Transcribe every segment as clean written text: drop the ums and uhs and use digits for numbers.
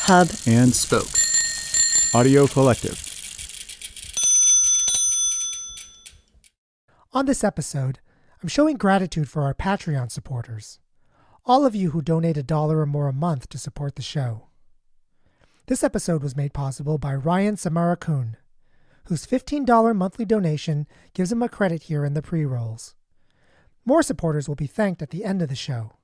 Hub, and Spoke. Audio Collective. On this episode, I'm showing gratitude for our Patreon supporters, all of you who donate $1 or more a month to support the show. This episode was made possible by Ryan Samarakun, whose $15 monthly donation gives him a credit here in the pre-rolls. More supporters will be thanked at the end of the show.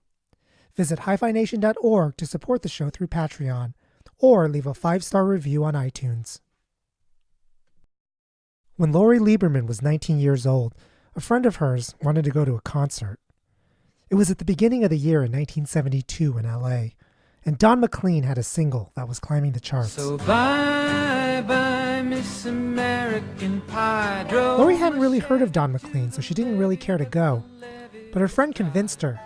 Visit HiFiNation.org to support the show through Patreon, or leave a 5-star review on iTunes. When Lori Lieberman was 19 years old, a friend of hers wanted to go to a concert. It was at the beginning of the year in 1972 in LA, and Don McLean had a single that was climbing the charts. So bye, Miss American Pie. Lori hadn't really heard of Don McLean, so she didn't really care to go, but her friend convinced her.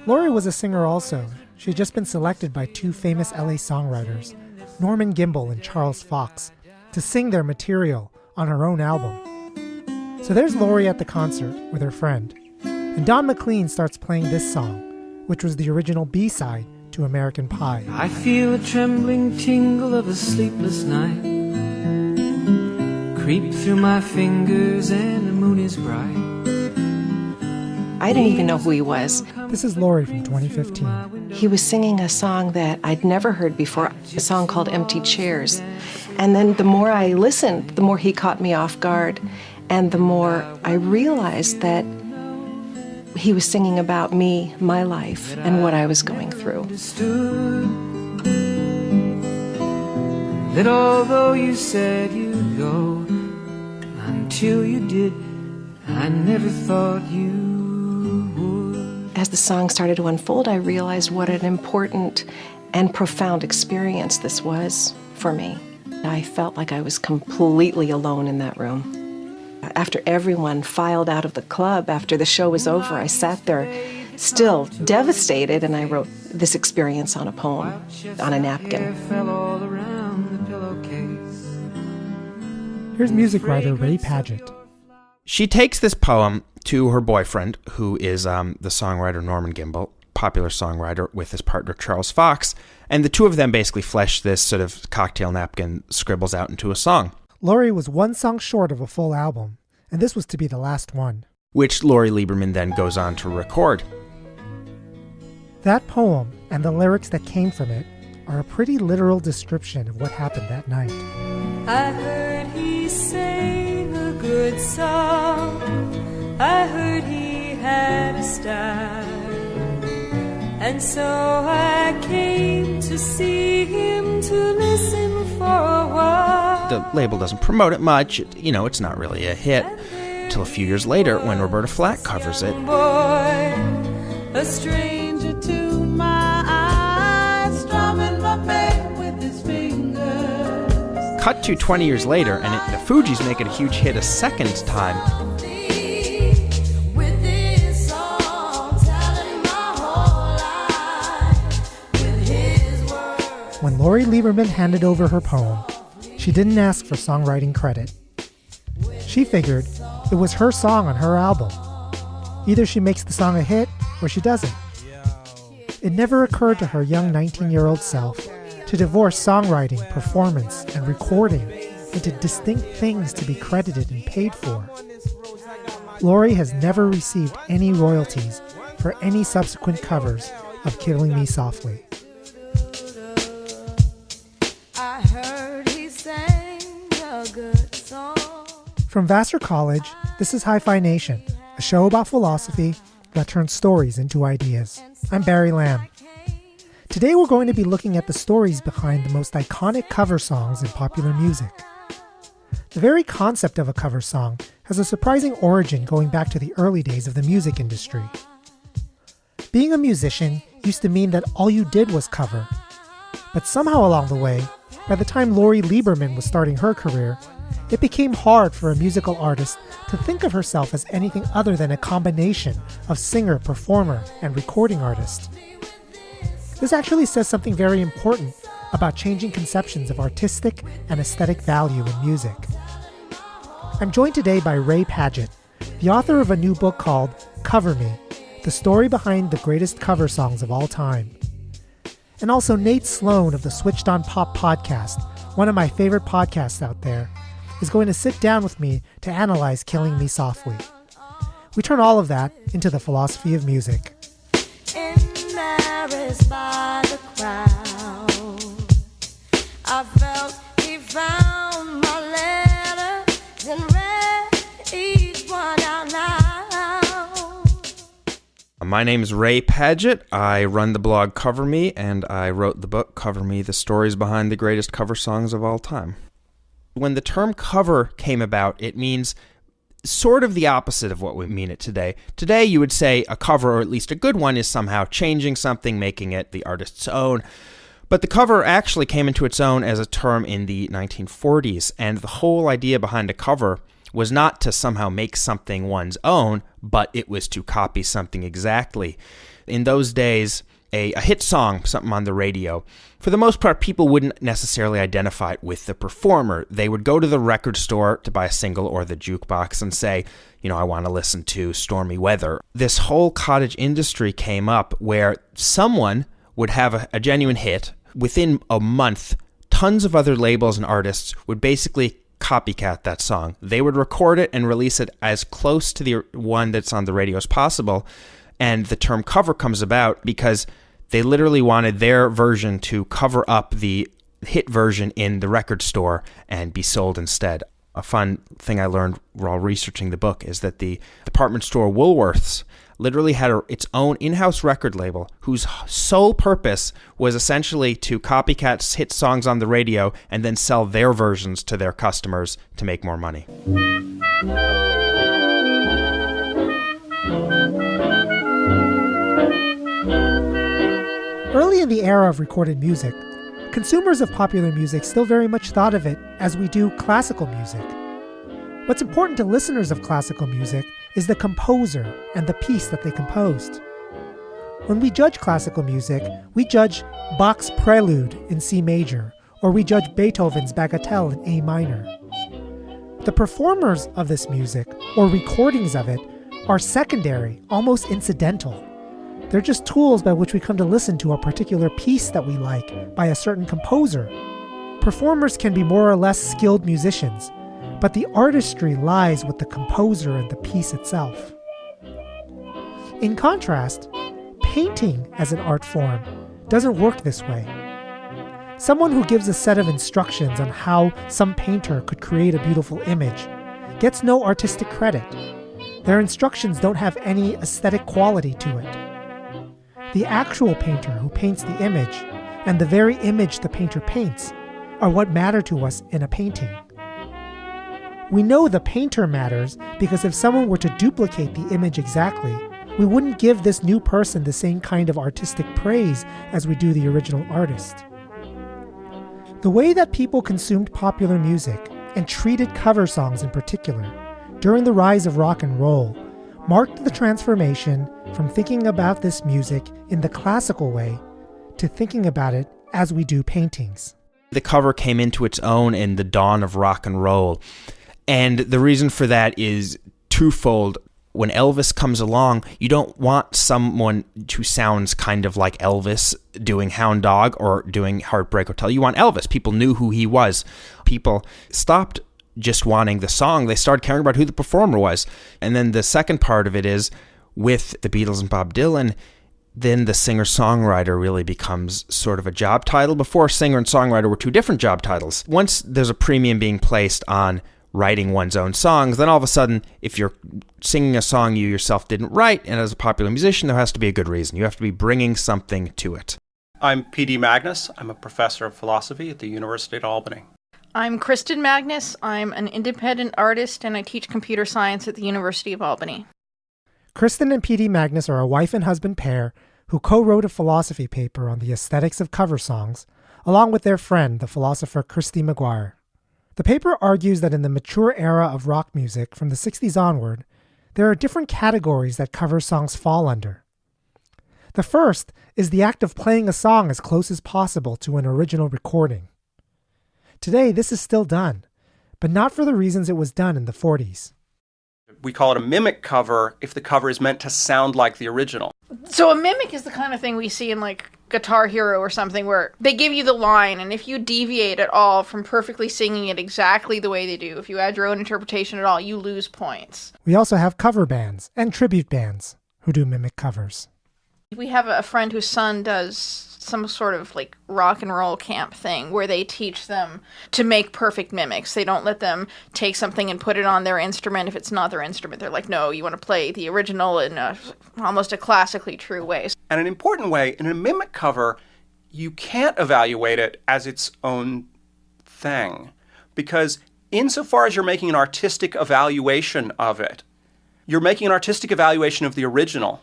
Lori was a singer also. She had just been selected by 2 famous LA songwriters, Norman Gimbel and Charles Fox, to sing their material on her own album. So there's Lori at the concert with her friend, and Don McLean starts playing this song, which was the original B-side to American Pie. I feel a trembling tingle of a sleepless night creep through my fingers and the moon is bright. I didn't even know who he was. This is Lori from 2015. He was singing a song that I'd never heard before, a song called Empty Chairs. And then the more I listened, the more he caught me off guard, and the more I realized that he was singing about me, my life, and what I was going through. That although you said you'd go, until you did, I never thought you would. As the song started to unfold, I realized what an important and profound experience this was for me. I felt like I was completely alone in that room. After everyone filed out of the club, after the show was over, I sat there still devastated, and I wrote this experience on a poem, on a napkin. Here's music writer Ray Padgett. She takes this poem to her boyfriend, who is the songwriter Norman Gimbel, popular songwriter, with his partner Charles Fox, and the two of them basically flesh this sort of cocktail napkin scribbles out into a song. Lori was 1 song short of a full album, and this was to be the last one, which Lori Lieberman then goes on to record. That poem and the lyrics that came from it are a pretty literal description of what happened that night. I heard he sang a good song. I heard he had a style. And so I came to see him, to listen for a while. The label doesn't promote it much. It's not really a hit. Till a few years later when Roberta Flack covers it. Boy, a stranger to my eyes, strumming my back with his fingers. Cut to 20 years later, and the Fugees make it a huge hit a second time. When Lori Lieberman handed over her poem, she didn't ask for songwriting credit. She figured it was her song on her album. Either she makes the song a hit or she doesn't. It never occurred to her young 19-year-old self to divorce songwriting, performance, and recording into distinct things to be credited and paid for. Lori has never received any royalties for any subsequent covers of Killing Me Softly. I heard he sang a good song. From Vassar College, this is Hi-Fi Nation, a show about philosophy that turns stories into ideas. I'm Barry Lamb. Today we're going to be looking at the stories behind the most iconic cover songs in popular music. The very concept of a cover song has a surprising origin going back to the early days of the music industry. Being a musician used to mean that all you did was cover. But somehow along the way, by the time Lori Lieberman was starting her career, it became hard for a musical artist to think of herself as anything other than a combination of singer, performer, and recording artist. This actually says something very important about changing conceptions of artistic and aesthetic value in music. I'm joined today by Ray Padgett, the author of a new book called Cover Me, the story behind the greatest cover songs of all time. And also Nate Sloan of the Switched on Pop podcast, one of my favorite podcasts out there, is going to sit down with me to analyze Killing Me Softly. We turn all of that into the philosophy of music. Embarrassed by the crowd, I felt he found my letters and read each one out loud. My name is Ray Padgett. I run the blog Cover Me, and I wrote the book Cover Me, the stories behind the greatest cover songs of all time. When the term cover came about, it means sort of the opposite of what we mean it today. Today, you would say a cover, or at least a good one, is somehow changing something, making it the artist's own. But the cover actually came into its own as a term in the 1940s, and the whole idea behind a cover was not to somehow make something one's own, but it was to copy something exactly. In those days, a hit song, something on the radio, for the most part, people wouldn't necessarily identify it with the performer. They would go to the record store to buy a single or the jukebox and say, I want to listen to Stormy Weather. This whole cottage industry came up where someone would have a genuine hit. Within a month, tons of other labels and artists would basically copycat that song. They would record it and release it as close to the one that's on the radio as possible. And the term cover comes about because they literally wanted their version to cover up the hit version in the record store and be sold instead. A fun thing I learned while researching the book is that the department store Woolworths literally had its own in-house record label whose sole purpose was essentially to copycat hit songs on the radio and then sell their versions to their customers to make more money. Early in the era of recorded music, consumers of popular music still very much thought of it as we do classical music. What's important to listeners of classical music is the composer and the piece that they composed. When we judge classical music, we judge Bach's Prelude in C major, or we judge Beethoven's Bagatelle in A minor. The performers of this music, or recordings of it, are secondary, almost incidental. They're just tools by which we come to listen to a particular piece that we like by a certain composer. Performers can be more or less skilled musicians, but the artistry lies with the composer and the piece itself. In contrast, painting as an art form doesn't work this way. Someone who gives a set of instructions on how some painter could create a beautiful image gets no artistic credit. Their instructions don't have any aesthetic quality to it. The actual painter who paints the image and the very image the painter paints are what matter to us in a painting. We know the painter matters because if someone were to duplicate the image exactly, we wouldn't give this new person the same kind of artistic praise as we do the original artist. The way that people consumed popular music, and treated cover songs in particular, during the rise of rock and roll, marked the transformation from thinking about this music in the classical way to thinking about it as we do paintings. The cover came into its own in the dawn of rock and roll. And the reason for that is twofold. When Elvis comes along, you don't want someone who sounds kind of like Elvis doing Hound Dog or doing Heartbreak Hotel. You want Elvis. People knew who he was. People stopped just wanting the song. They started caring about who the performer was. And then the second part of it is, with the Beatles and Bob Dylan, then the singer-songwriter really becomes sort of a job title. Before, singer and songwriter were two different job titles. Once there's a premium being placed on writing one's own songs, then all of a sudden, if you're singing a song you yourself didn't write, and as a popular musician, there has to be a good reason. You have to be bringing something to it. I'm P.D. Magnus. I'm a professor of philosophy at the University of Albany. I'm Cristyn Magnus. I'm an independent artist, and I teach computer science at the University of Albany. Cristyn and P.D. Magnus are a wife and husband pair who co-wrote a philosophy paper on the aesthetics of cover songs, along with their friend, the philosopher Cristyn Maguire. The paper argues that in the mature era of rock music from the 60s onward, there are different categories that cover songs fall under. The first is the act of playing a song as close as possible to an original recording. Today, this is still done, but not for the reasons it was done in the 40s. We call it a mimic cover if the cover is meant to sound like the original. So a mimic is the kind of thing we see in like Guitar Hero or something where they give you the line, and if you deviate at all from perfectly singing it exactly the way they do, if you add your own interpretation at all, you lose points. We also have cover bands and tribute bands who do mimic covers. We have a friend whose son does some sort of like rock and roll camp thing where they teach them to make perfect mimics. They don't let them take something and put it on their instrument if it's not their instrument. They're like, no, you want to play the original in almost a classically true way. And an important way, in a mimic cover, you can't evaluate it as its own thing. Because insofar as you're making an artistic evaluation of it, you're making an artistic evaluation of the original.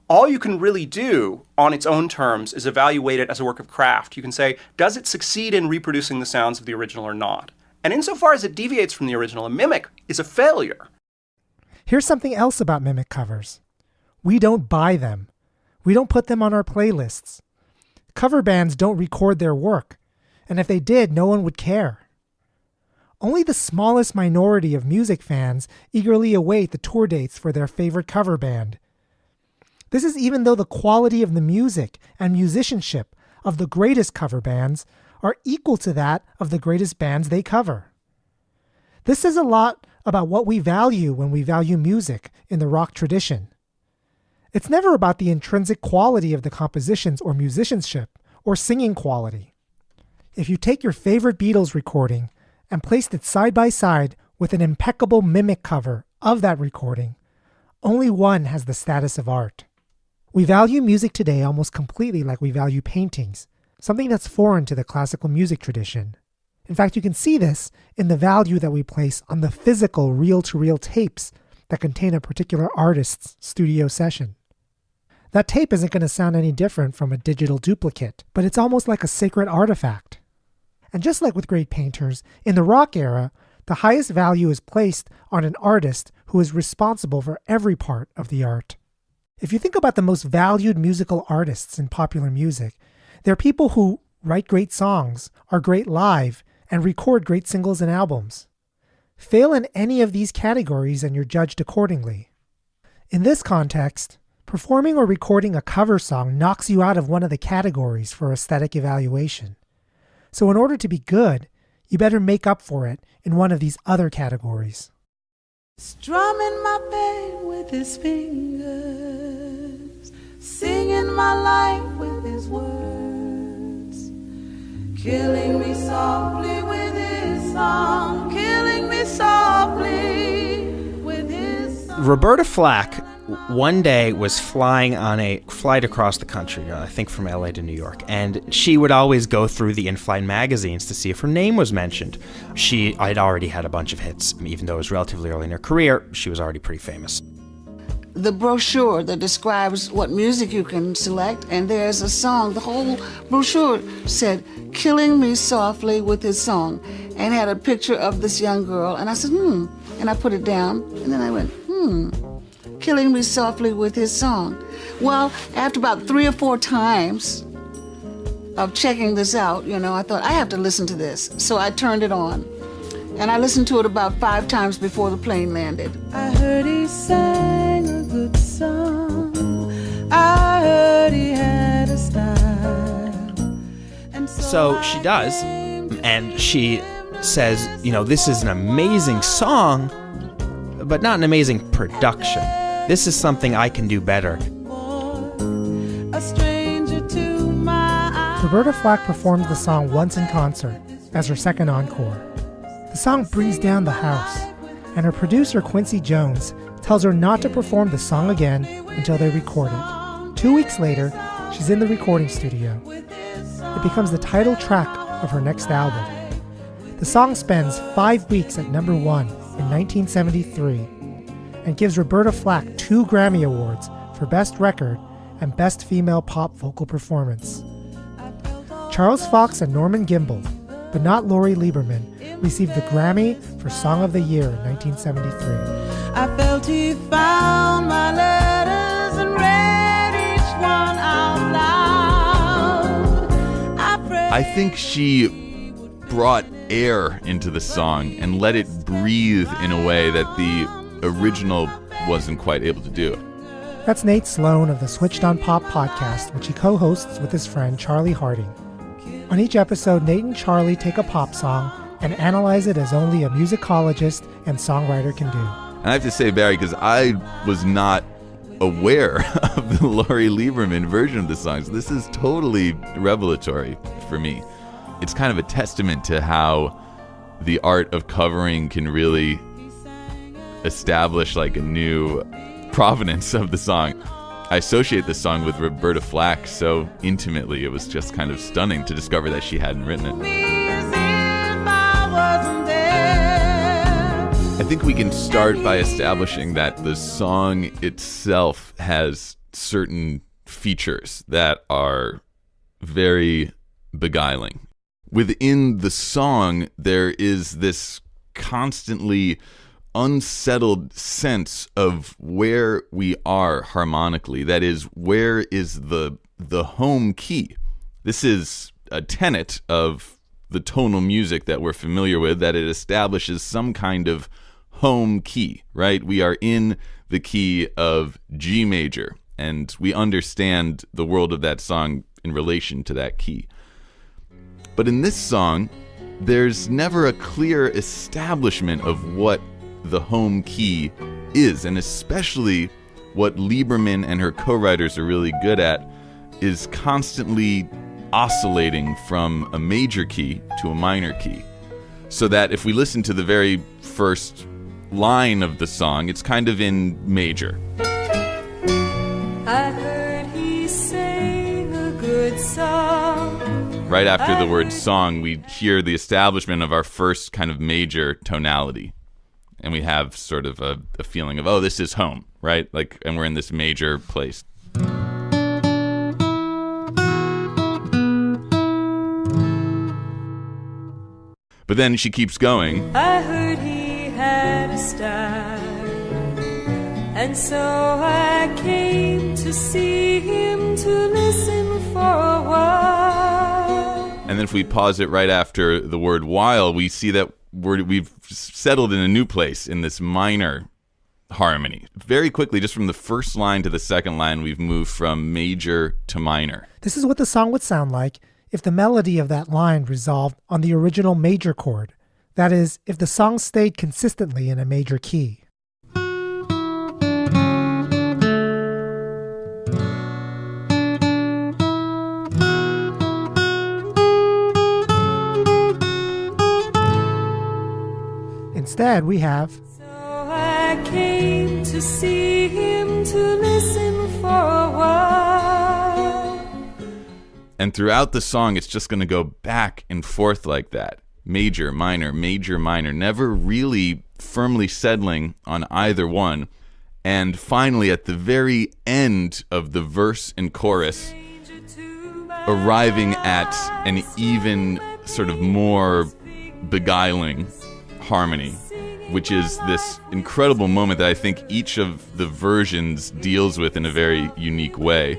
All you can really do on its own terms is evaluate it as a work of craft. You can say, does it succeed in reproducing the sounds of the original or not? And insofar as it deviates from the original, a mimic is a failure. Here's something else about mimic covers. We don't buy them. We don't put them on our playlists. Cover bands don't record their work, and if they did, no one would care. Only the smallest minority of music fans eagerly await the tour dates for their favorite cover band. This is even though the quality of the music and musicianship of the greatest cover bands are equal to that of the greatest bands they cover. This says a lot about what we value when we value music in the rock tradition. It's never about the intrinsic quality of the compositions or musicianship or singing quality. If you take your favorite Beatles recording and placed it side by side with an impeccable mimic cover of that recording, only one has the status of art. We value music today almost completely like we value paintings, something that's foreign to the classical music tradition. In fact, you can see this in the value that we place on the physical reel-to-reel tapes that contain a particular artist's studio session. That tape isn't going to sound any different from a digital duplicate, but it's almost like a sacred artifact. And just like with great painters, in the rock era, the highest value is placed on an artist who is responsible for every part of the art. If you think about the most valued musical artists in popular music, they're people who write great songs, are great live, and record great singles and albums. Fail in any of these categories and you're judged accordingly. In this context, performing or recording a cover song knocks you out of one of the categories for aesthetic evaluation. So in order to be good, you better make up for it in one of these other categories. Strumming my pain with his fingers, singing my life with his words, killing me softly with his song, killing me softly with his song. Roberta Flack one day was flying on a flight across the country, I think from LA to New York, and she would always go through the in-flight magazines to see if her name was mentioned. I'd already had a bunch of hits. Even though it was relatively early in her career, she was already pretty famous. The brochure that describes what music you can select, and there's a song. The whole brochure said, killing me softly with his song, and had a picture of this young girl, and I said, and I put it down, and then I went, killing me softly with his song. Well, after about 3 or 4 times of checking this out, I thought, I have to listen to this. So I turned it on. And I listened to it about 5 times before the plane landed. I heard he sang a good song. I heard he had a style. And so she does, and she says, this is an amazing song, but not an amazing production. This is something I can do better. Roberta Flack performed the song once in concert as her second encore. The song brings down the house, and her producer Quincy Jones tells her not to perform the song again until they record it. 2 weeks later, she's in the recording studio. It becomes the title track of her next album. The song spends 5 weeks at number 1 in 1973 and gives Roberta Flack 2 Grammy Awards for Best Record and Best Female Pop Vocal Performance. Charles Fox and Norman Gimbel, but not Lori Lieberman, received the Grammy for Song of the Year in 1973. I felt he found my letters and read each one out loud. I think she brought air into the song and let it breathe in a way that the original wasn't quite able to do. That's Nate Sloan of the Switched on Pop podcast, which he co-hosts with his friend Charlie Harding. On each episode, Nate and Charlie take a pop song and analyze it as only a musicologist and songwriter can do. And I have to say, Barry, because I was not aware of the Lori Lieberman version of the songs. This is totally revelatory for me. It's kind of a testament to how the art of covering can really establish like a new provenance of the song. I associate this song with Roberta Flack so intimately. It was just kind of stunning to discover that she hadn't written it. I think we can start by establishing that the song itself has certain features that are very beguiling. Within the song, there is this constantly unsettled sense of where we are harmonically. That is, where is the home key? This is a tenet of the tonal music that we're familiar with, that it establishes some kind of home key, right? We are in the key of G major, and we understand the world of that song in relation to that key. But in this song, there's never a clear establishment of what the home key is, and especially what Lieberman and her co-writers are really good at is constantly oscillating from a major key to a minor key. So that if we listen to the very first line of the song, it's kind of in major. I heard he sang a good song. Right after the word song, we hear the establishment of our first kind of major tonality. And we have sort of a feeling of, oh, this is home, right? Like, and we're in this major place. But then she keeps going. I heard he had a style, and so I came to see him to listen for a while. And then if we pause it right after the word while, we see that we've settled in a new place in this minor harmony. Very quickly, just from the first line to the second line, we've moved from major to minor. This is what the song would sound like if the melody of that line resolved on the original major chord. That is, if the song stayed consistently in a major key. Instead, we have, So I came to see him to listen for a while. And throughout the song, it's just going to go back and forth like that. Major, minor, never really firmly settling on either one. And finally, at the very end of the verse and chorus, arriving at an even sort of more beguiling harmony, which is this incredible moment that I think each of the versions deals with in a very unique way.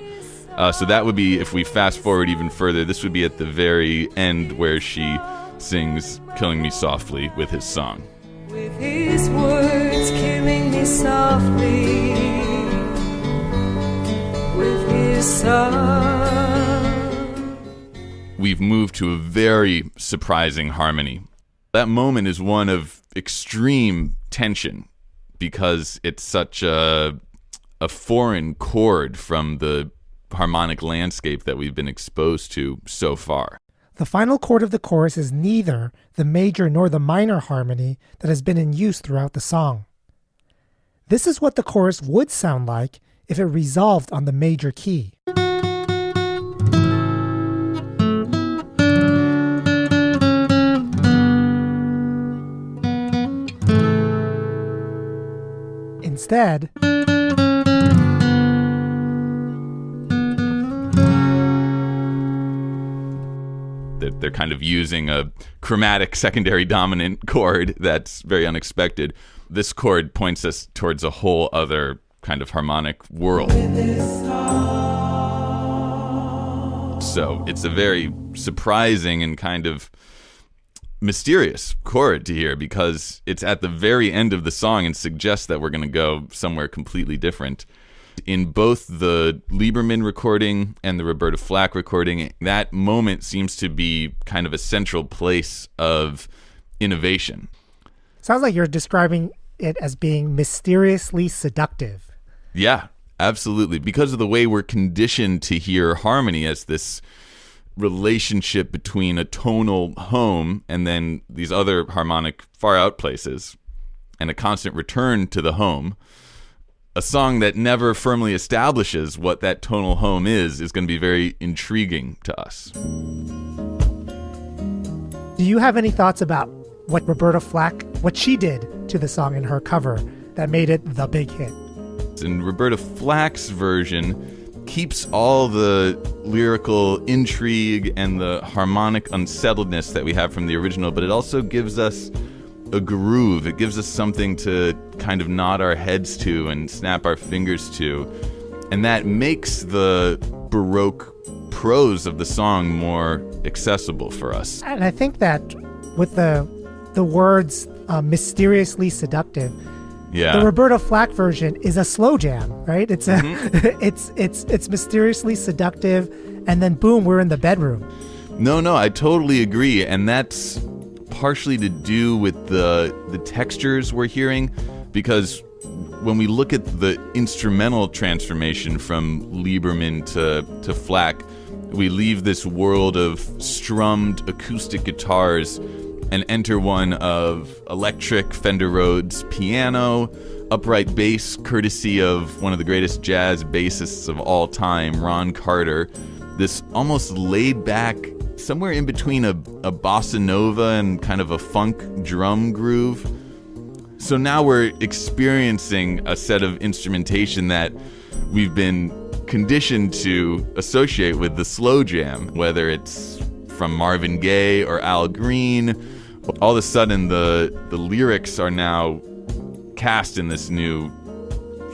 So that would be, if we fast forward even further, this would be at the very end where she sings Killing Me Softly with his song. With his words killing me softly, with his song. We've moved to a very surprising harmony. That moment is one of extreme tension because it's such a foreign chord from the harmonic landscape that we've been exposed to so far. the final chord of the chorus is neither the major nor the minor harmony that has been in use throughout the song. This is what the chorus would sound like if it resolved on the major key. Instead, they're kind of using a chromatic secondary dominant chord that's very unexpected. This chord points us towards a whole other kind of harmonic world. So it's a very surprising and kind of mysterious chord to hear because it's at the very end of the song and suggests that we're going to go somewhere completely different. In both the Lieberman recording and the Roberta Flack recording, that moment seems to be kind of a central place of innovation. Sounds like you're describing it as being mysteriously seductive. Yeah, absolutely. Because of the way we're conditioned to hear harmony as this relationship between a tonal home and then these other harmonic far out places and a constant return to the home. A song that never firmly establishes what that tonal home is going to be very intriguing to us. Do you have any thoughts about what Roberta Flack, what she did to the song in her cover that made it the big hit? And Roberta Flack's version keeps all the lyrical intrigue and the harmonic unsettledness that we have from the original, but it also gives us a groove. It gives us something to kind of nod our heads to and snap our fingers to. And that makes the Baroque prose of the song more accessible for us. And I think that with the words mysteriously seductive, the Roberta Flack version is a slow jam, right? It's a it's mysteriously seductive, and then boom, we're in the bedroom. No, I totally agree, and that's partially to do with the textures we're hearing, because when we look at the instrumental transformation from Lieberman to Flack, we leave this world of strummed acoustic guitars and enter one of electric Fender Rhodes piano, upright bass courtesy of one of the greatest jazz bassists of all time, Ron Carter, this almost laid back, somewhere in between a bossa nova and kind of a funk drum groove. So now we're experiencing a set of instrumentation that we've been conditioned to associate with the slow jam, whether it's from Marvin Gaye or Al Green. All of a sudden the lyrics are now cast in this new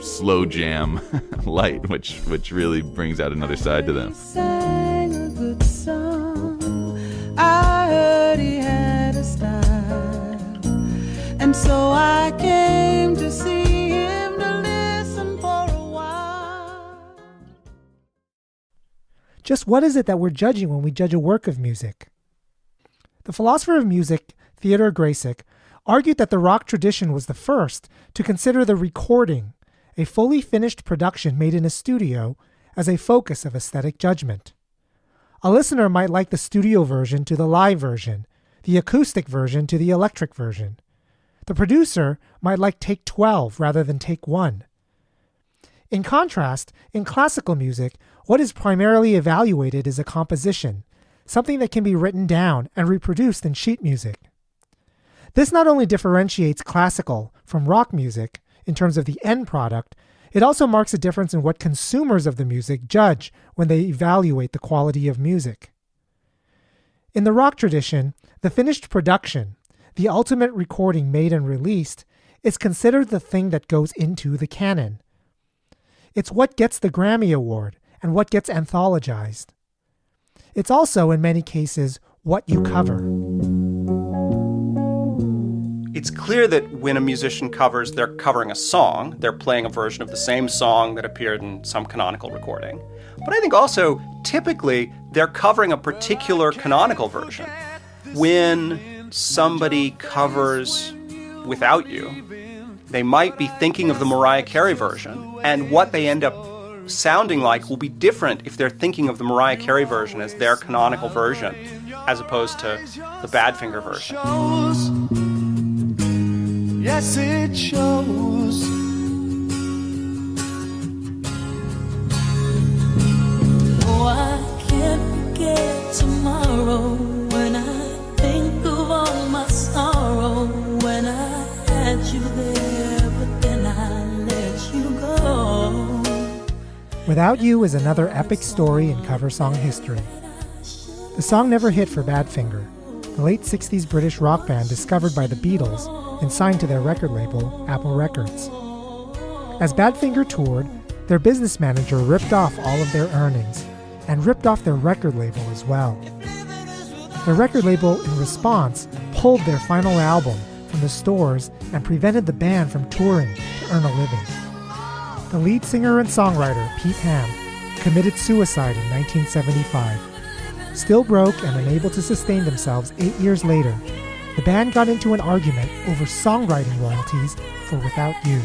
slow jam light, which really brings out another side to them. Sang a good song. I heard he had a style, and so I came to see him to listen for a while. Just what is it that we're judging when we judge a work of music? The philosopher of music, Theodore Graysick, argued that the rock tradition was the first to consider the recording, a fully finished production made in a studio, as a focus of aesthetic judgment. A listener might like the studio version to the live version, the acoustic version to the electric version. The producer might like take 12 rather than take 1. In contrast, in classical music, what is primarily evaluated is a composition, something that can be written down and reproduced in sheet music. This not only differentiates classical from rock music in terms of the end product, it also marks a difference in what consumers of the music judge when they evaluate the quality of music. In the rock tradition, the finished production, the ultimate recording made and released, is considered the thing that goes into the canon. It's what gets the Grammy Award and what gets anthologized. It's also, in many cases, what you cover. It's clear that when a musician covers, they're covering a song. They're playing a version of the same song that appeared in some canonical recording. But I think also, typically, they're covering a particular canonical version. When somebody covers Without You, they might be thinking of the Mariah Carey version, and what they end up sounding like will be different if they're thinking of the Mariah Carey version as their canonical version, as opposed to the Badfinger version. Yes, it shows. Oh, I can't forget tomorrow when I think of all my sorrow, when I had you there, but then I let you go. Without You is another epic story in cover song history. The song never hit for Badfinger, the late 60s British rock band discovered by the Beatles and signed to their record label, Apple Records. As Badfinger toured, their business manager ripped off all of their earnings and ripped off their record label as well. The record label, in response, pulled their final album from the stores and prevented the band from touring to earn a living. The lead singer and songwriter, Pete Ham, committed suicide in 1975. Still broke and unable to sustain themselves 8 years later, the band got into an argument over songwriting royalties for Without You.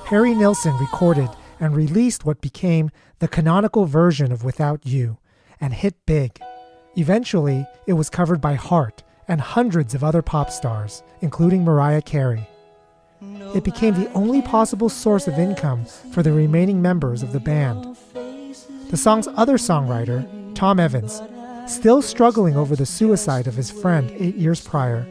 Harry Nilsson recorded and released what became the canonical version of Without You, and hit big. Eventually, it was covered by Heart and hundreds of other pop stars, including Mariah Carey. It became the only possible source of income for the remaining members of the band. The song's other songwriter, Tom Evans, still struggling over the suicide of his friend 8 years prior,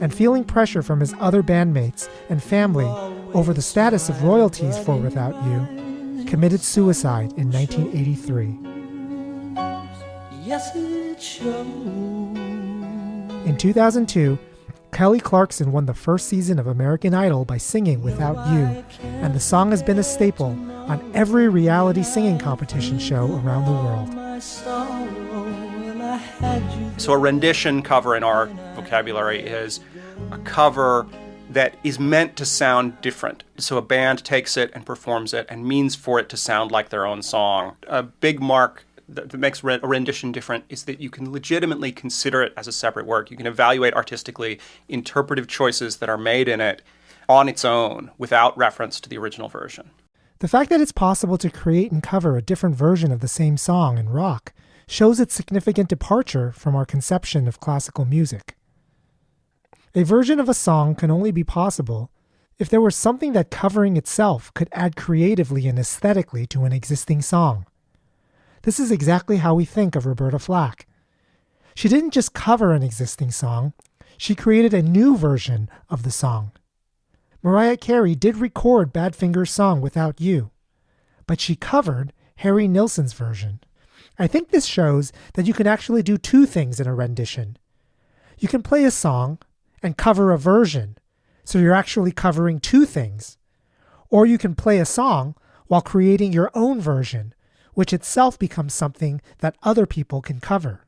and feeling pressure from his other bandmates and family over the status of royalties for Without You, committed suicide in 1983. In 2002, Kelly Clarkson won the first season of American Idol by singing Without You, and the song has been a staple on every reality singing competition show around the world. So a rendition cover in our vocabulary is a cover that is meant to sound different. So a band takes it and performs it and means for it to sound like their own song. A big mark that makes a rendition different is that you can legitimately consider it as a separate work. You can evaluate artistically interpretive choices that are made in it on its own without reference to the original version. The fact that it's possible to create and cover a different version of the same song in rock shows its significant departure from our conception of classical music. A version of a song can only be possible if there were something that covering itself could add creatively and aesthetically to an existing song. This is exactly how we think of Roberta Flack. She didn't just cover an existing song, she created a new version of the song. Mariah Carey did record Badfinger's song Without You, but she covered Harry Nilsson's version. I think this shows that you can actually do two things in a rendition. You can play a song and cover a version, so you're actually covering two things. Or you can play a song while creating your own version, which itself becomes something that other people can cover.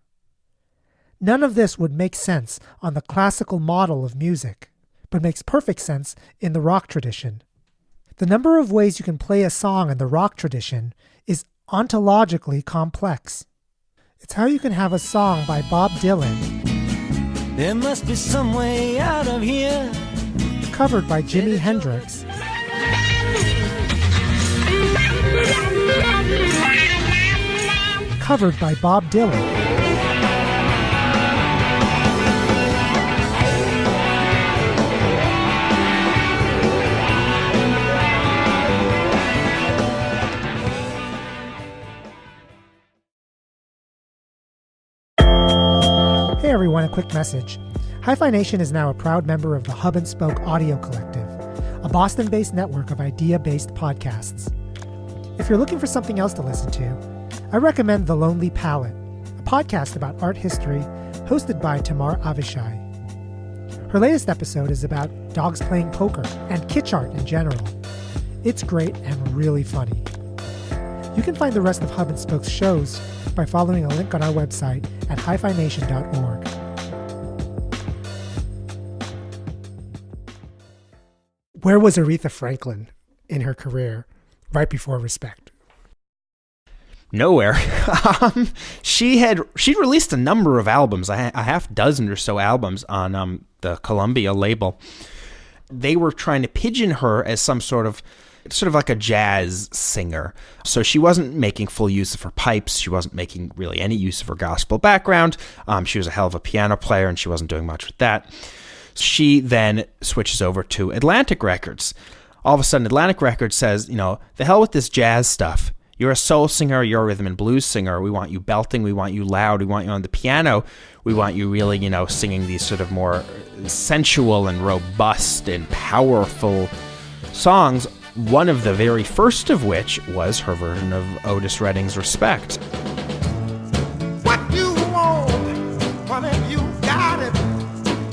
None of this would make sense on the classical model of music, but makes perfect sense in the rock tradition. The number of ways you can play a song in the rock tradition is ontologically complex. It's how you can have a song by Bob Dylan, there must be some way out of here, covered by Jimi Hendrix, covered by Bob Dylan, Hey everyone, a quick message. Hi-Phi Nation is now a proud member of the Hub and Spoke Audio Collective, a Boston-based network of idea-based podcasts. If you're looking for something else to listen to, I recommend The Lonely Palette, a podcast about art history hosted by Tamar Avishai. Her latest episode is about dogs playing poker and kitsch art in general. It's great and really funny. You can find the rest of Hub and Spoke's shows by following a link on our website at hiphination.org. Where was Aretha Franklin in her career right before Respect? Nowhere. She'd released a number of albums, a half dozen or so albums on the Columbia label. They were trying to pigeon her as some sort of like a jazz singer. So she wasn't making full use of her pipes. She wasn't making really any use of her gospel background. She was a hell of a piano player, and she wasn't doing much with that. She then switches over to Atlantic Records. All of a sudden, Atlantic Records says, the hell with this jazz stuff. You're a soul singer, you're a rhythm and blues singer. We want you belting, we want you loud, we want you on the piano. We want you really, singing these sort of more sensual and robust and powerful songs. One of the very first of which was her version of Otis Redding's Respect. What you want, woman, you got it.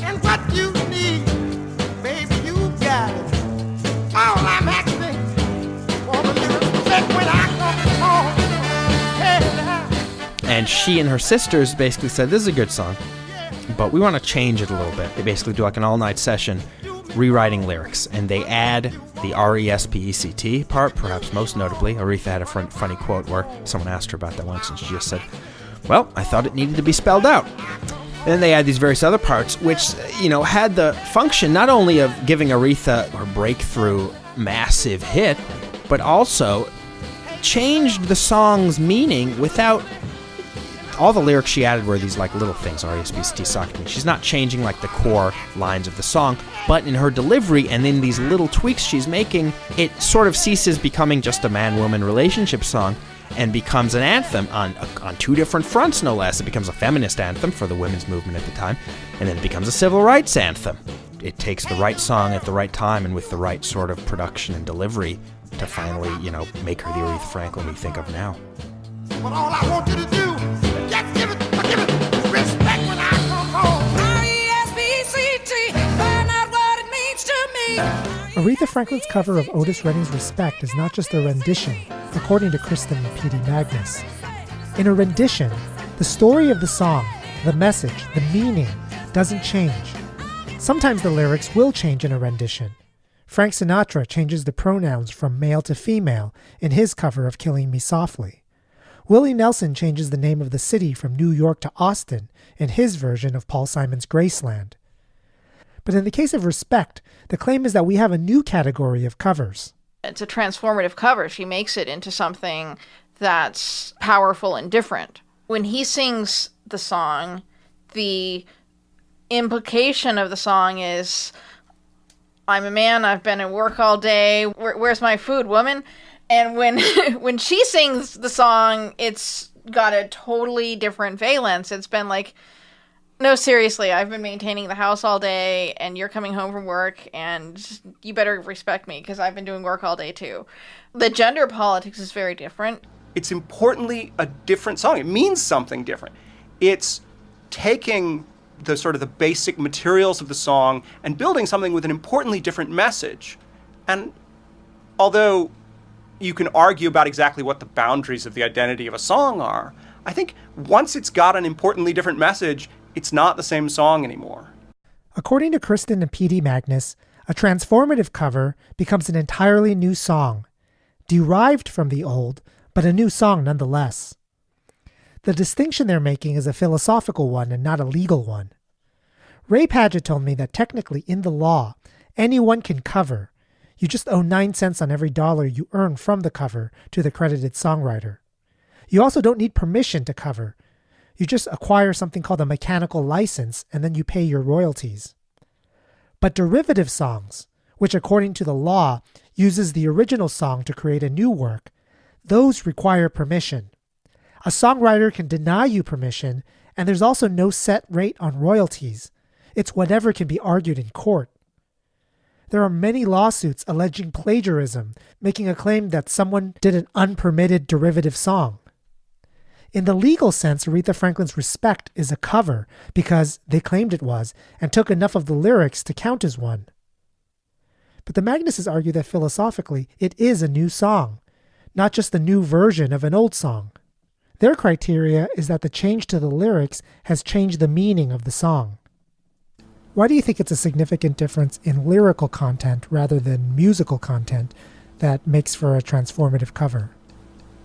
And what you need, baby, you got it. All I'm asking for a little respect when I come home. Hey, and she and her sisters basically said, this is a good song, but we want to change it a little bit. They basically do like an all-night session rewriting lyrics, and they add the R-E-S-P-E-C-T part, perhaps most notably. Aretha had a funny quote where someone asked her about that once, and she just said, well, I thought it needed to be spelled out. And then they add these various other parts, which, had the function not only of giving Aretha her breakthrough massive hit, but also changed the song's meaning without... All the lyrics she added were these little things, R-E-S-P-E-C-T, sock to me. She's not changing the core lines of the song, but in her delivery and in these little tweaks she's making, it sort of ceases becoming just a man-woman relationship song and becomes an anthem on two different fronts, no less. It becomes a feminist anthem for the women's movement at the time, and then it becomes a civil rights anthem. It takes the right song at the right time and with the right sort of production and delivery to finally, make her the Aretha Franklin we think of now. But all I want you to do is just give it respect when I come home. R-E-S-P-E-C-T, find out what it means to me. Aretha Franklin's cover of Otis Redding's Respect is not just a rendition, according to Cristyn Magnus. In a rendition, the story of the song, the message, the meaning doesn't change. Sometimes the lyrics will change in a rendition. Frank Sinatra changes the pronouns from male to female in his cover of Killing Me Softly. Willie Nelson changes the name of the city from New York to Austin in his version of Paul Simon's Graceland. But in the case of Respect, the claim is that we have a new category of covers. It's a transformative cover. She makes it into something that's powerful and different. When he sings the song, the implication of the song is, I'm a man, I've been at work all day, where's my food, woman? And when she sings the song, it's got a totally different valence. It's been no, seriously, I've been maintaining the house all day, and you're coming home from work, and you better respect me, because I've been doing work all day, too. The gender politics is very different. It's importantly a different song. It means something different. It's taking the sort of the basic materials of the song and building something with an importantly different message. And although you can argue about exactly what the boundaries of the identity of a song are, I think once it's got an importantly different message, it's not the same song anymore. According to Cristyn Magnus, a transformative cover becomes an entirely new song, derived from the old, but a new song nonetheless. The distinction they're making is a philosophical one and not a legal one. Ray Padgett told me that technically in the law, anyone can cover. You just owe 9 cents on every dollar you earn from the cover to the credited songwriter. You also don't need permission to cover. You just acquire something called a mechanical license, and then you pay your royalties. But derivative songs, which according to the law uses the original song to create a new work, those require permission. A songwriter can deny you permission, and there's also no set rate on royalties. It's whatever can be argued in court. There are many lawsuits alleging plagiarism, making a claim that someone did an unpermitted derivative song. In the legal sense, Aretha Franklin's Respect is a cover because they claimed it was and took enough of the lyrics to count as one. But the Magnuses argue that philosophically it is a new song, not just the new version of an old song. Their criteria is that the change to the lyrics has changed the meaning of the song. Why do you think it's a significant difference in lyrical content rather than musical content that makes for a transformative cover?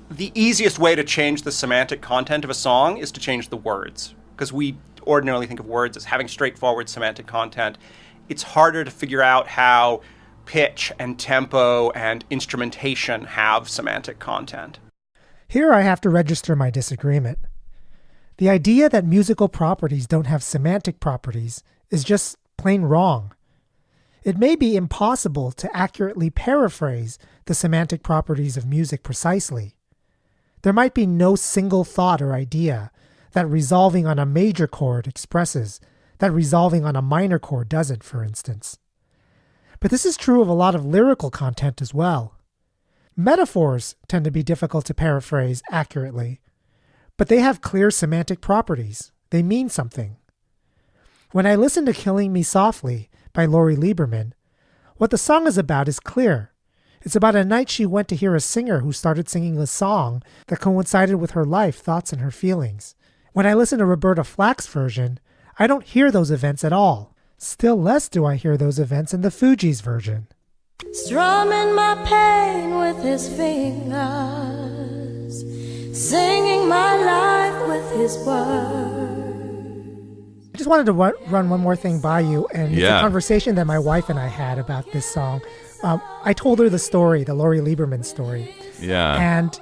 The easiest way to change the semantic content of a song is to change the words, because we ordinarily think of words as having straightforward semantic content. It's harder to figure out how pitch and tempo and instrumentation have semantic content. Here I have to register my disagreement. The idea that musical properties don't have semantic properties is just plain wrong. It may be impossible to accurately paraphrase the semantic properties of music precisely. There might be no single thought or idea that resolving on a major chord expresses, that resolving on a minor chord doesn't, for instance. But this is true of a lot of lyrical content as well. Metaphors tend to be difficult to paraphrase accurately, but they have clear semantic properties. They mean something. When I listen to Killing Me Softly by Lori Lieberman, what the song is about is clear. It's about a night she went to hear a singer who started singing a song that coincided with her life, thoughts, and her feelings. When I listen to Roberta Flack's version, I don't hear those events at all. Still less do I hear those events in the Fugees version. Strumming my pain with his fingers, singing my life with his words. I just wanted to run one more thing by you, and it's a conversation that my wife and I had about this song. I told her the story, the Lori Lieberman story. Yeah. And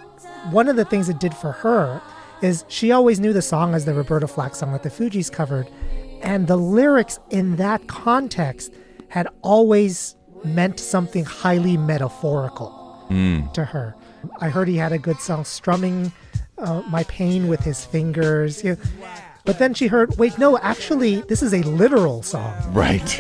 one of the things it did for her is she always knew the song as the Roberta Flack song that the Fugees covered. And the lyrics in that context had always meant something highly metaphorical to her. I heard he had a good song, strumming my pain with his fingers. You know. But then she heard, wait, no, actually, this is a literal song. Right.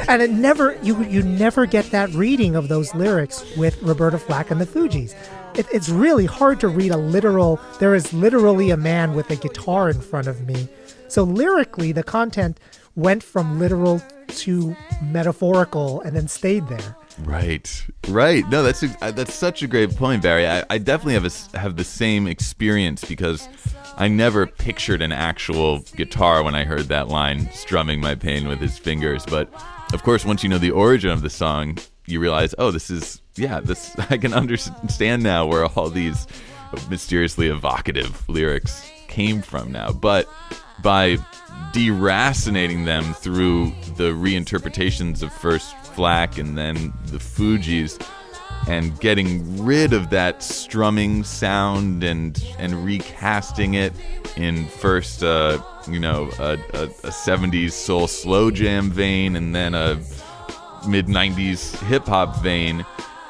And it never, you never get that reading of those lyrics with Roberta Flack and the Fugees. It's really hard to read a literal, there is literally a man with a guitar in front of me. So lyrically, the content went from literal to metaphorical and then stayed there. Right. No, that's such a great point, Barry. I definitely have the same experience because I never pictured an actual guitar when I heard that line, strumming my pain with his fingers. But of course, once you know the origin of the song, you realize, oh, this I can understand now where all these mysteriously evocative lyrics came from now. But by deracinating them through the reinterpretations of first Flack and then the Fugees, and getting rid of that strumming sound and recasting it in first a 70s soul slow jam vein and then a mid-90s hip-hop vein,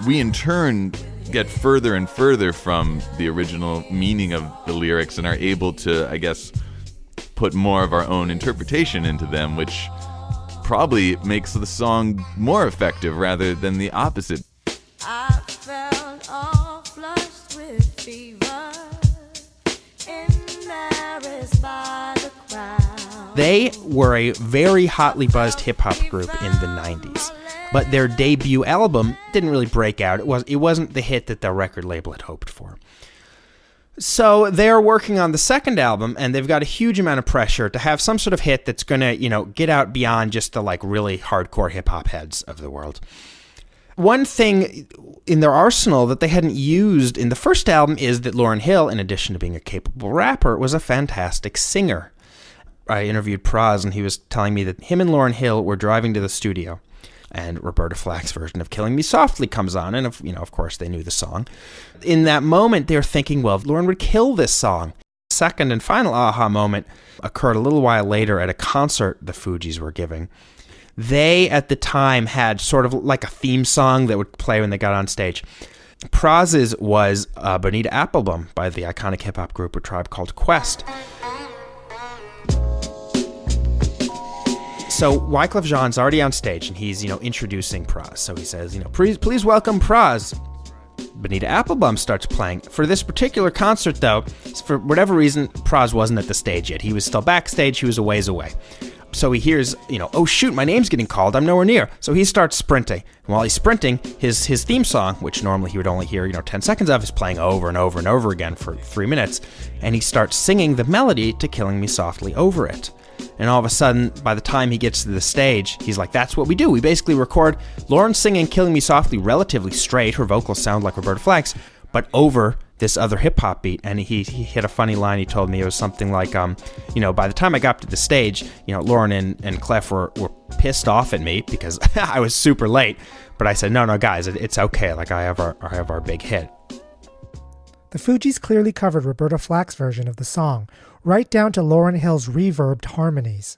we in turn get further and further from the original meaning of the lyrics and are able to, I guess, put more of our own interpretation into them, which probably makes the song more effective rather than the opposite. I felt all flushed with fever, embarrassed by the crowd. They were a very hotly buzzed hip-hop group in the 90s, but their debut album didn't really break out. It wasn't the hit that the record label had hoped for. So they're working on the second album, and they've got a huge amount of pressure to have some sort of hit that's going to, get out beyond just the really hardcore hip-hop heads of the world. One thing in their arsenal that they hadn't used in the first album is that Lauryn Hill, in addition to being a capable rapper, was a fantastic singer. I interviewed Praz, and he was telling me that him and Lauryn Hill were driving to the studio, and Roberta Flack's version of Killing Me Softly comes on, and of course they knew the song. In that moment, they were thinking, well, Lauryn would kill this song. Second and final aha moment occurred a little while later at a concert the Fugees were giving. They, at the time, had sort of like a theme song that would play when they got on stage. Praz's was Bonita Applebum by the iconic hip-hop group A Tribe Called Quest. So Wyclef Jean's already on stage, and he's, introducing Praz. So he says, please welcome Praz. Bonita Applebum starts playing. For this particular concert, though, for whatever reason, Praz wasn't at the stage yet. He was still backstage. He was a ways away. So he hears, oh shoot, my name's getting called. I'm nowhere near. So he starts sprinting. And while he's sprinting, his theme song, which normally he would only hear, 10 seconds of, is playing over and over and over again for 3 minutes. And he starts singing the melody to Killing Me Softly over it. And all of a sudden, by the time he gets to the stage, he's like, that's what we do. We basically record Lauryn singing Killing Me Softly relatively straight. Her vocals sound like Roberta Flack's, but over this other hip-hop beat. And he hit a funny line. He told me it was something like, by the time I got to the stage, Lauryn and Clef were pissed off at me because I was super late. But I said, no, guys, it's okay. Like, I have our big hit. The Fugees clearly covered Roberta Flack's version of the song, right down to Lauryn Hill's reverbed harmonies.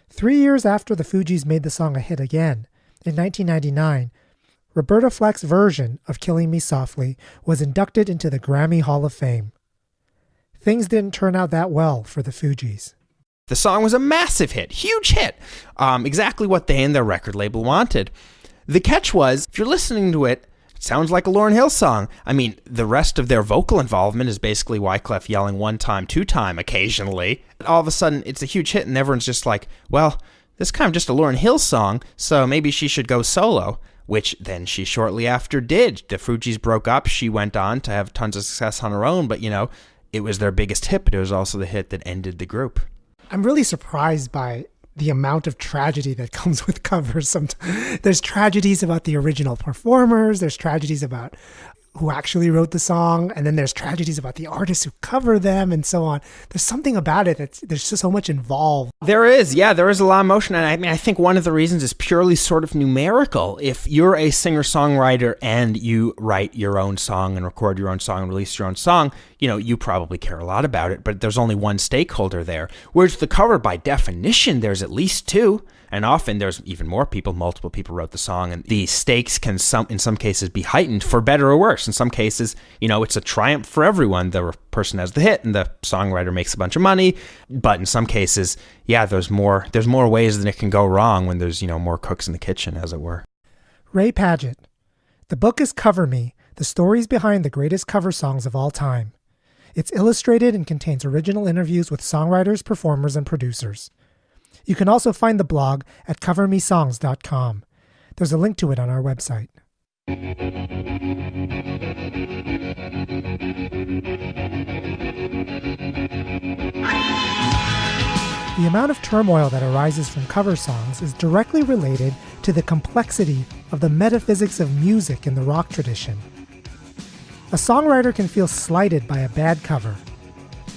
3 years after the Fugees made the song a hit again, in 1999, Roberta Flack's version of Killing Me Softly was inducted into the Grammy Hall of Fame. Things didn't turn out that well for the Fugees. The song was a massive hit, huge hit, exactly what they and their record label wanted. The catch was, if you're listening to it, it sounds like a Lauryn Hill song. I mean, the rest of their vocal involvement is basically Wyclef yelling one time, two time occasionally. All of a sudden, it's a huge hit, and everyone's just like, well, this is kind of just a Lauryn Hill song, so maybe she should go solo, which then she shortly after did. The Fugees broke up. She went on to have tons of success on her own, but, it was their biggest hit, but it was also the hit that ended the group. I'm really surprised by the amount of tragedy that comes with covers. Sometimes there's tragedies about the original performers, there's tragedies about who actually wrote the song, and then there's tragedies about the artists who cover them, and so on. There's something about it there's just so much involved. There is a lot of emotion, and I think one of the reasons is purely sort of numerical. If you're a singer-songwriter and you write your own song and record your own song and release your own song, you probably care a lot about it, but there's only one stakeholder there. Whereas the cover, by definition, there's at least two. And often there's even more people, multiple people wrote the song, and the stakes can in some cases be heightened for better or worse. In some cases, it's a triumph for everyone. The person has the hit and the songwriter makes a bunch of money. But in some cases, there's more ways than it can go wrong when there's, more cooks in the kitchen, as it were. Ray Padgett. The book is Cover Me, the stories behind the greatest cover songs of all time. It's illustrated and contains original interviews with songwriters, performers, and producers. You can also find the blog at covermesongs.com. There's a link to it on our website. The amount of turmoil that arises from cover songs is directly related to the complexity of the metaphysics of music in the rock tradition. A songwriter can feel slighted by a bad cover.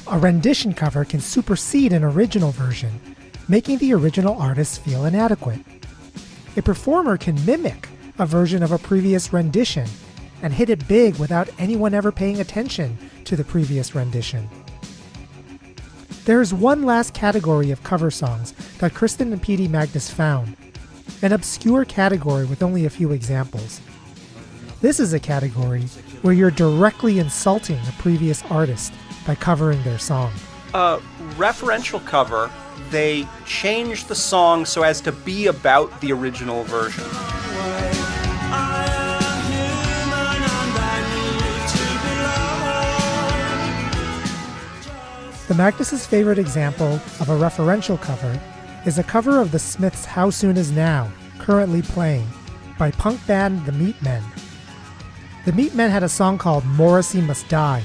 A rendition cover can supersede an original version, making the original artist feel inadequate. A performer can mimic a version of a previous rendition and hit it big without anyone ever paying attention to the previous rendition. There is one last category of cover songs that Cristyn and Cristyn Magnus found, an obscure category with only a few examples. This is a category where you're directly insulting a previous artist by covering their song. A referential cover, they change the song so as to be about the original version. The Magnus' favorite example of a referential cover is a cover of the Smiths' How Soon Is Now, currently playing, by punk band The Meatmen. The Meatmen had a song called Morrissey Must Die,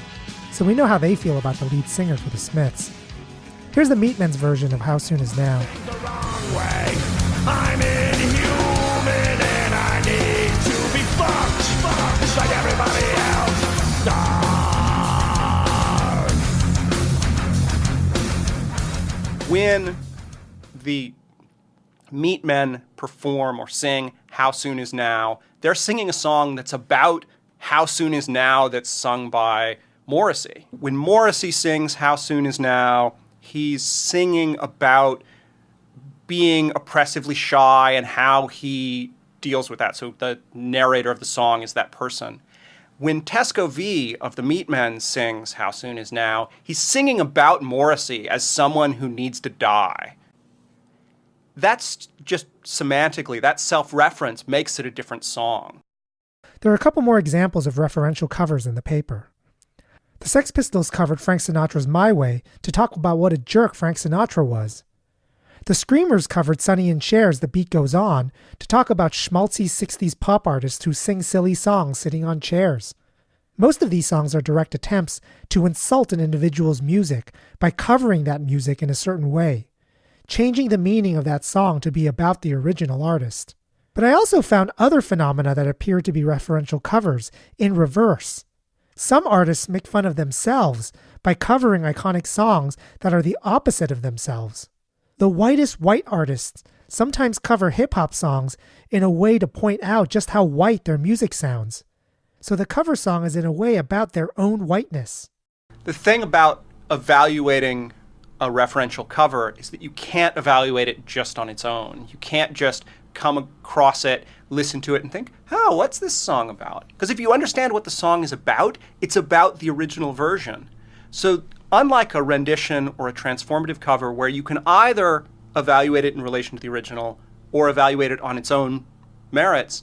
so we know how they feel about the lead singer for the Smiths. Here's the Meatmen's version of How Soon Is Now. The wrong way. I'm inhuman and I need to be fucked like everybody else. When the Meatmen perform or sing How Soon Is Now, they're singing a song that's about How Soon Is Now that's sung by Morrissey. When Morrissey sings How Soon Is Now, he's singing about being oppressively shy and how he deals with that. So the narrator of the song is that person. When Tesco V of the Meatmen sings How Soon Is Now, he's singing about Morrissey as someone who needs to die. That's just semantically, that self-reference makes it a different song. There are a couple more examples of referential covers in the paper. The Sex Pistols covered Frank Sinatra's My Way to talk about what a jerk Frank Sinatra was. The Screamers covered Sonny and Cher's The Beat Goes On to talk about schmaltzy 60s pop artists who sing silly songs sitting on chairs. Most of these songs are direct attempts to insult an individual's music by covering that music in a certain way, changing the meaning of that song to be about the original artist. But I also found other phenomena that appear to be referential covers in reverse. Some artists make fun of themselves by covering iconic songs that are the opposite of themselves. The whitest white artists sometimes cover hip-hop songs in a way to point out just how white their music sounds. So the cover song is in a way about their own whiteness. The thing about evaluating a referential cover is that you can't evaluate it just on its own. You can't just come across it, listen to it, and think, oh, what's this song about? Because if you understand what the song is about, it's about the original version. So unlike a rendition or a transformative cover where you can either evaluate it in relation to the original or evaluate it on its own merits,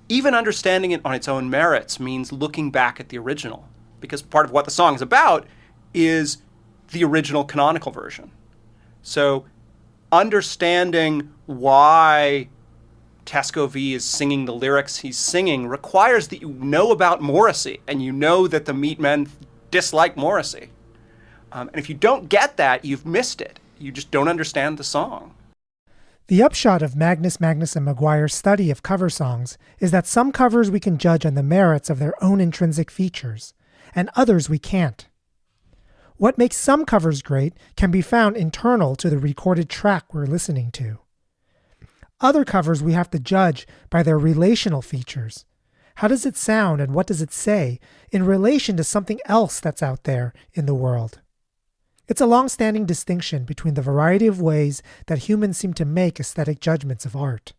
even understanding it on its own merits means looking back at the original, because part of what the song is about is the original canonical version. So understanding why Tesco V is singing the lyrics he's singing requires that you know about Morrissey and you know that the Meatmen dislike Morrissey. And if you don't get that, you've missed it. You just don't understand the song. The upshot of Magnus, and Maguire's study of cover songs is that some covers we can judge on the merits of their own intrinsic features, and others we can't. What makes some covers great can be found internal to the recorded track we're listening to. Other covers we have to judge by their relational features. How does it sound and what does it say in relation to something else that's out there in the world? It's a long-standing distinction between the variety of ways that humans seem to make aesthetic judgments of art.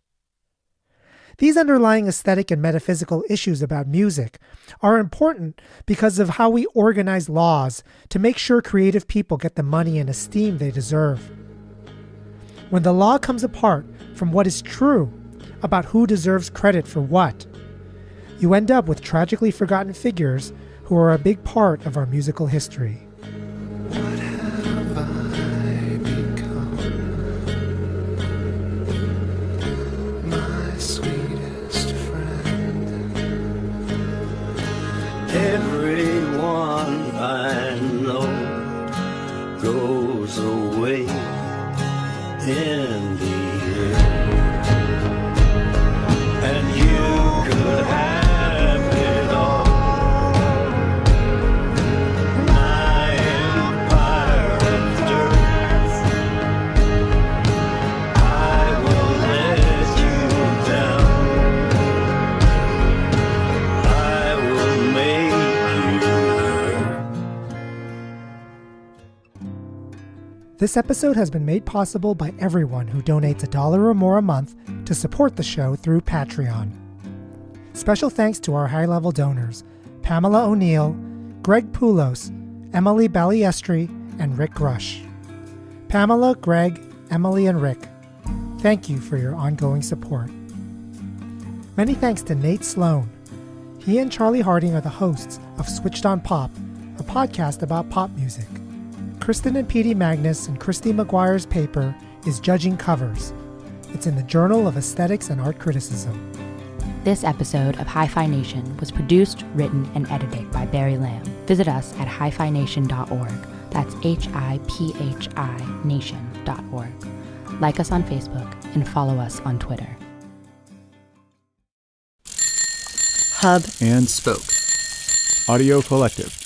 These underlying aesthetic and metaphysical issues about music are important because of how we organize laws to make sure creative people get the money and esteem they deserve. When the law comes apart from what is true about who deserves credit for what, you end up with tragically forgotten figures who are a big part of our musical history. Everyone I know goes away in the air, and you could have it all. My empire of dirt, I will let you down. I will make This episode has been made possible by everyone who donates $1 or more a month to support the show through Patreon. Special thanks to our high-level donors, Pamela O'Neill, Greg Poulos, Emily Balliestri, and Rick Grush. Pamela, Greg, Emily, and Rick, thank you for your ongoing support. Many thanks to Nate Sloan. He and Charlie Harding are the hosts of Switched on Pop, a podcast about pop music. Cristyn and Petey Magnus and Christy Maguire's paper is Judging Covers. It's in the Journal of Aesthetics and Art Criticism. This episode of Hi-Phi Nation was produced, written, and edited by Barry Lamb. Visit us at hiphination.org. That's HIPHI nation.org. Like us on Facebook and follow us on Twitter. Hub and Spoke. Audio Collective.